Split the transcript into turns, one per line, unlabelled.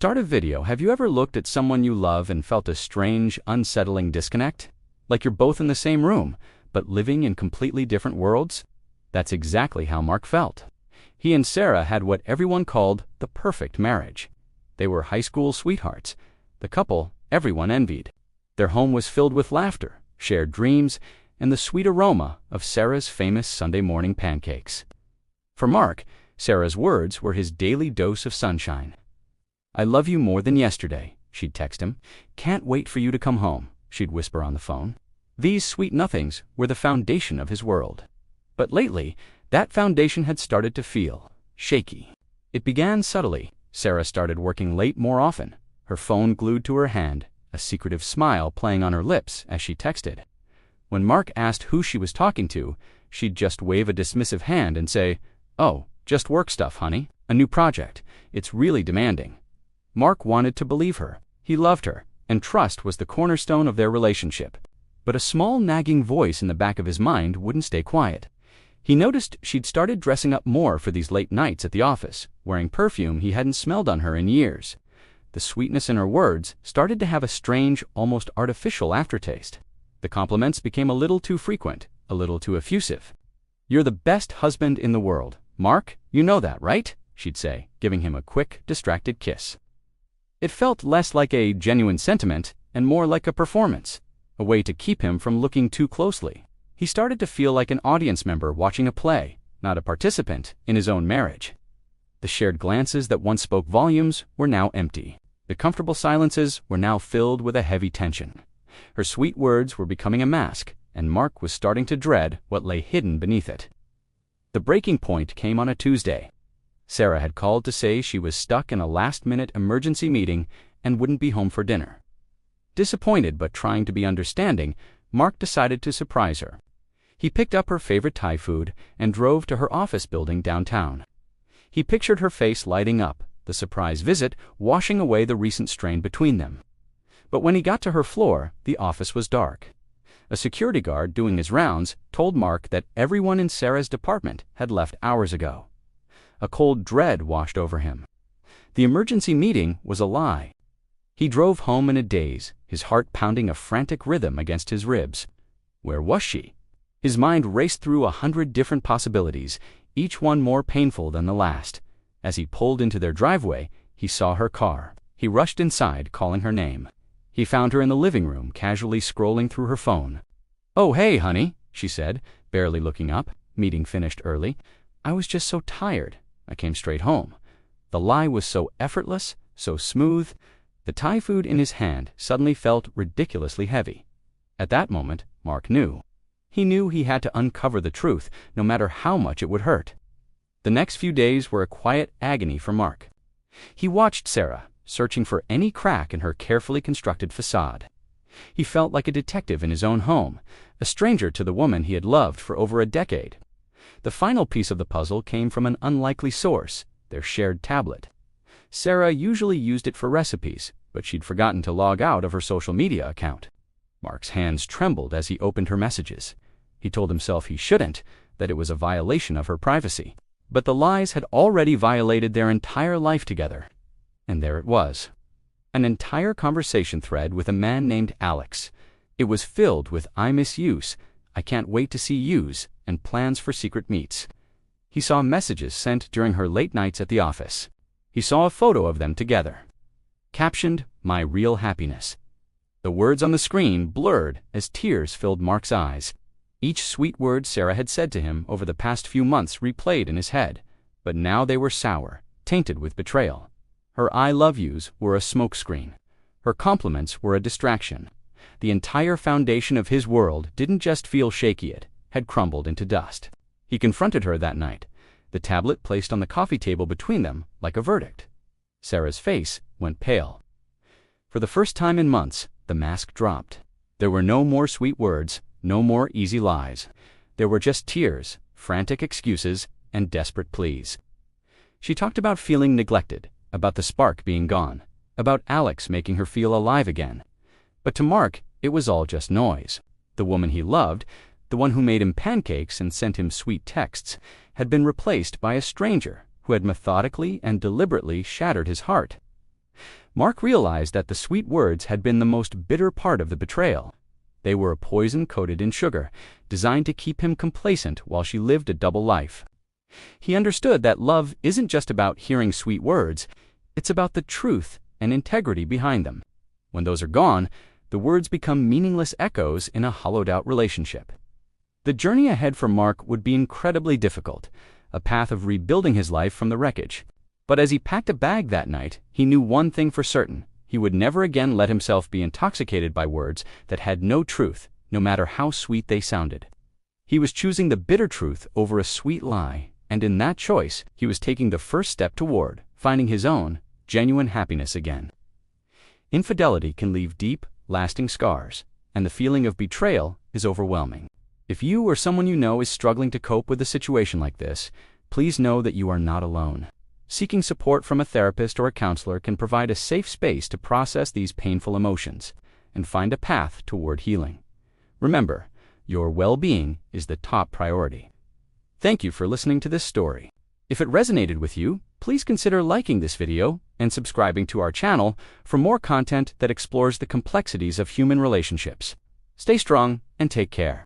start a video, have you ever looked at someone you love and felt a strange, unsettling disconnect? Like you're both in the same room, but living in completely different worlds? That's exactly how Mark felt. He and Sarah had what everyone called the perfect marriage. They were high school sweethearts, the couple everyone envied. Their home was filled with laughter, shared dreams, and the sweet aroma of Sarah's famous Sunday morning pancakes. For Mark, Sarah's words were his daily dose of sunshine. "I love you more than yesterday," she'd text him. "Can't wait for you to come home," she'd whisper on the phone. These sweet nothings were the foundation of his world. But lately, that foundation had started to feel shaky. It began subtly. Sarah started working late more often, her phone glued to her hand, a secretive smile playing on her lips as she texted. When Mark asked who she was talking to, she'd just wave a dismissive hand and say, "Oh, just work stuff, honey. A new project. It's really demanding." Mark wanted to believe her. He loved her, and trust was the cornerstone of their relationship. But a small nagging voice in the back of his mind wouldn't stay quiet. He noticed she'd started dressing up more for these late nights at the office, wearing perfume he hadn't smelled on her in years. The sweetness in her words started to have a strange, almost artificial aftertaste. The compliments became a little too frequent, a little too effusive. "You're the best husband in the world, Mark, you know that, right?" she'd say, giving him a quick, distracted kiss. It felt less like a genuine sentiment and more like a performance, a way to keep him from looking too closely. He started to feel like an audience member watching a play, not a participant in his own marriage. The shared glances that once spoke volumes were now empty. The comfortable silences were now filled with a heavy tension. Her sweet words were becoming a mask, and Mark was starting to dread what lay hidden beneath it. The breaking point came on a Tuesday. Sarah had called to say she was stuck in a last-minute emergency meeting and wouldn't be home for dinner. Disappointed but trying to be understanding, Mark decided to surprise her. He picked up her favorite Thai food and drove to her office building downtown. He pictured her face lighting up, the surprise visit washing away the recent strain between them. But when he got to her floor, the office was dark. A security guard doing his rounds told Mark that everyone in Sarah's department had left hours ago. A cold dread washed over him. The emergency meeting was a lie. He drove home in a daze, his heart pounding a frantic rhythm against his ribs. Where was she? His mind raced through 100 different possibilities, each one more painful than the last. As he pulled into their driveway, he saw her car. He rushed inside, calling her name. He found her in the living room, casually scrolling through her phone. "Oh, hey, honey," she said, barely looking up. "Meeting finished early. I was just so tired. I came straight home." The lie was so effortless, so smooth. The Thai food in his hand suddenly felt ridiculously heavy. At that moment, Mark knew. He knew he had to uncover the truth, no matter how much it would hurt. The next few days were a quiet agony for Mark. He watched Sarah, searching for any crack in her carefully constructed facade. He felt like a detective in his own home, a stranger to the woman he had loved for over a decade. The final piece of the puzzle came from an unlikely source, their shared tablet. Sarah usually used it for recipes, but she'd forgotten to log out of her social media account. Mark's hands trembled as he opened her messages. He told himself he shouldn't, that it was a violation of her privacy. But the lies had already violated their entire life together. And there it was. An entire conversation thread with a man named Alex. It was filled with "I miss yous," "I can't wait to see yous," and plans for secret meets. He saw messages sent during her late nights at the office. He saw a photo of them together. Captioned, "My real happiness." The words on the screen blurred as tears filled Mark's eyes. Each sweet word Sarah had said to him over the past few months replayed in his head, but now they were sour, tainted with betrayal. Her "I love yous" were a smokescreen. Her compliments were a distraction. The entire foundation of his world didn't just feel shaky, it had crumbled into dust. He confronted her that night, the tablet placed on the coffee table between them like a verdict. Sarah's face went pale. For the first time in months, the mask dropped. There were no more sweet words, no more easy lies. There were just tears, frantic excuses, and desperate pleas. She talked about feeling neglected, about the spark being gone, about Alex making her feel alive again. But to Mark, it was all just noise. The woman he loved, the one who made him pancakes and sent him sweet texts, had been replaced by a stranger who had methodically and deliberately shattered his heart. Mark realized that the sweet words had been the most bitter part of the betrayal. They were a poison coated in sugar, designed to keep him complacent while she lived a double life. He understood that love isn't just about hearing sweet words, it's about the truth and integrity behind them. When those are gone, the words become meaningless echoes in a hollowed-out relationship. The journey ahead for Mark would be incredibly difficult, a path of rebuilding his life from the wreckage. But as he packed a bag that night, he knew one thing for certain: he would never again let himself be intoxicated by words that had no truth, no matter how sweet they sounded. He was choosing the bitter truth over a sweet lie, and in that choice, he was taking the first step toward finding his own, genuine happiness again. Infidelity can leave deep, lasting scars, and the feeling of betrayal is overwhelming. If you or someone you know is struggling to cope with a situation like this, please know that you are not alone. Seeking support from a therapist or a counselor can provide a safe space to process these painful emotions and find a path toward healing. Remember, your well-being is the top priority. Thank you for listening to this story. If it resonated with you, please consider liking this video and subscribing to our channel for more content that explores the complexities of human relationships. Stay strong and take care.